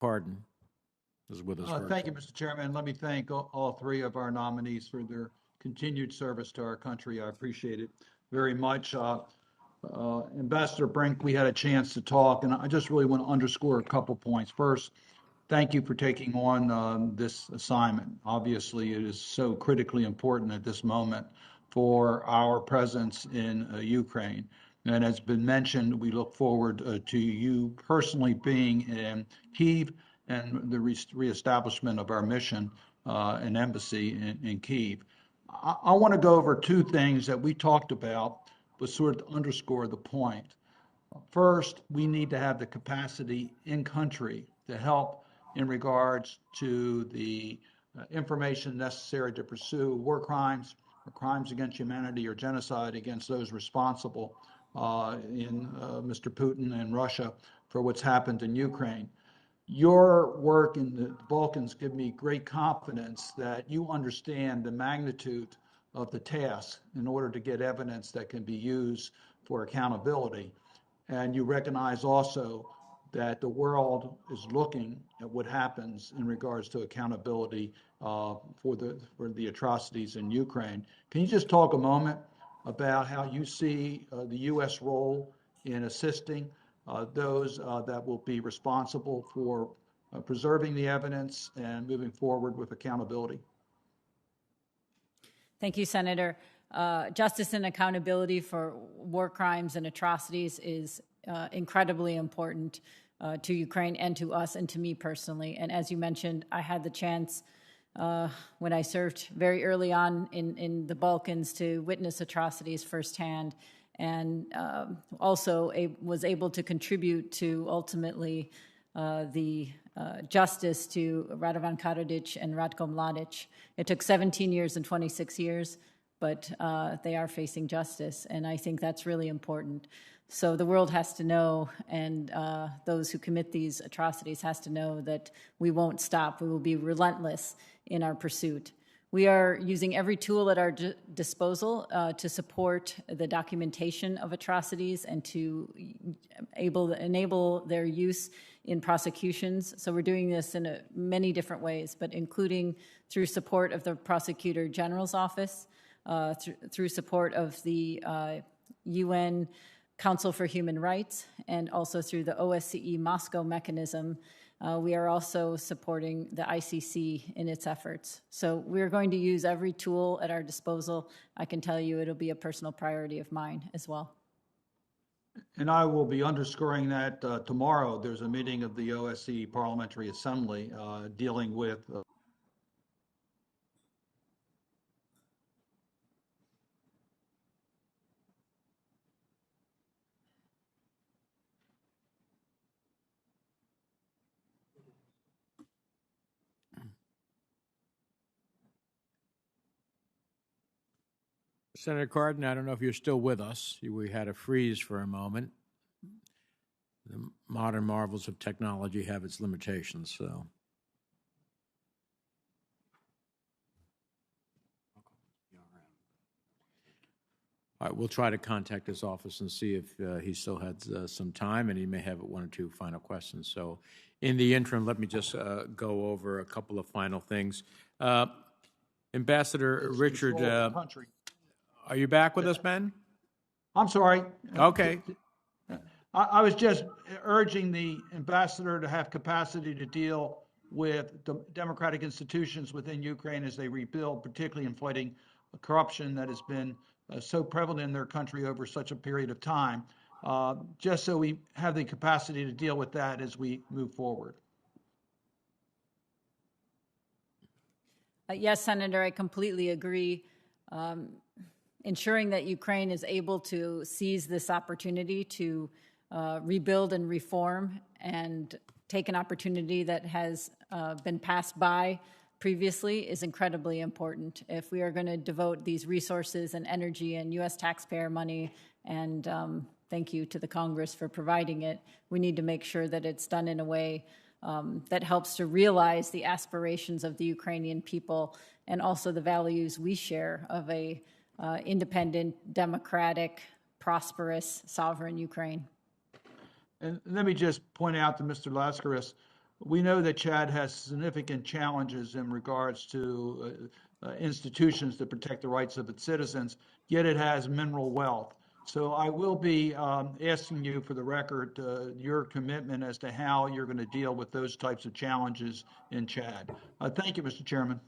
Cardin is with us. Thank you, Mr. Chairman. Let me thank all three of our nominees for their continued service to our country. I appreciate it very much. Ambassador Brink, we had a chance to talk, and I just really want to underscore a couple points. First, thank you for taking on this assignment. Obviously, it is so critically important at this moment for our presence in Ukraine. And as been mentioned, we look forward to you personally being in Kyiv and the reestablishment of our mission and embassy in Kyiv. I want to go over two things that we talked about, but sort of underscore the point. First, we need to have the capacity in country to help in regards to the information necessary to pursue war crimes or crimes against humanity or genocide against those responsible in Mr. Putin and Russia for what's happened in Ukraine. Your work in the Balkans give me great confidence that you understand the magnitude of the task in order to get evidence that can be used for accountability. And you recognize also that the world is looking at what happens in regards to accountability for the atrocities in Ukraine. Can you just talk a moment about how you see the U.S. role in assisting those that will be responsible for preserving the evidence and moving forward with accountability? Thank you, Senator. Justice and accountability for war crimes and atrocities is incredibly important to Ukraine and to us and to me personally. And as you mentioned, I had the chance when I served very early on in the Balkans to witness atrocities firsthand, and also was able to contribute to ultimately the justice to Radovan Karadzic and Ratko Mladic. It took 17 years and 26 years, but they are facing justice, and I think that's really important. So the world has to know, and those who commit these atrocities has to know that we won't stop. We will be relentless in our pursuit. We are using every tool at our disposal to support the documentation of atrocities and to enable their use in prosecutions. So we're doing this in many different ways, but including through support of the Prosecutor General's Office, through support of the UN Council for Human Rights, and also through the OSCE Moscow mechanism. We are also supporting the ICC in its efforts. So we're going to use every tool at our disposal. I can tell you it'll be a personal priority of mine as well. And I will be underscoring that tomorrow. There's a meeting of the OSCE Parliamentary Assembly dealing with Senator Cardin, I don't know if you're still with us. We had a freeze for a moment. The modern marvels of technology have its limitations, so. All right, we'll try to contact his office and see if he still has some time, and he may have one or two final questions. So in the interim, let me just go over a couple of final things. Ambassador Richard, are you back with us, Ben? I'm sorry. Okay. I was just urging the ambassador to have capacity to deal with democratic institutions within Ukraine as they rebuild, particularly in fighting corruption that has been so prevalent in their country over such a period of time, just so we have the capacity to deal with that as we move forward. Yes, Senator, I completely agree. Ensuring that Ukraine is able to seize this opportunity to rebuild and reform and take an opportunity that has been passed by previously is incredibly important. If we are going to devote these resources and energy and U.S. taxpayer money, and thank you to the Congress for providing it, we need to make sure that it's done in a way that helps to realize the aspirations of the Ukrainian people and also the values we share of a independent, democratic, prosperous, sovereign Ukraine. And let me just point out to Mr. Laskaris, We know that Chad has significant challenges in regards to institutions that protect the rights of its citizens, yet it has mineral wealth. So I will be asking you for the record your commitment as to how you're going to deal with those types of challenges in Chad. Thank you, Mr. Chairman.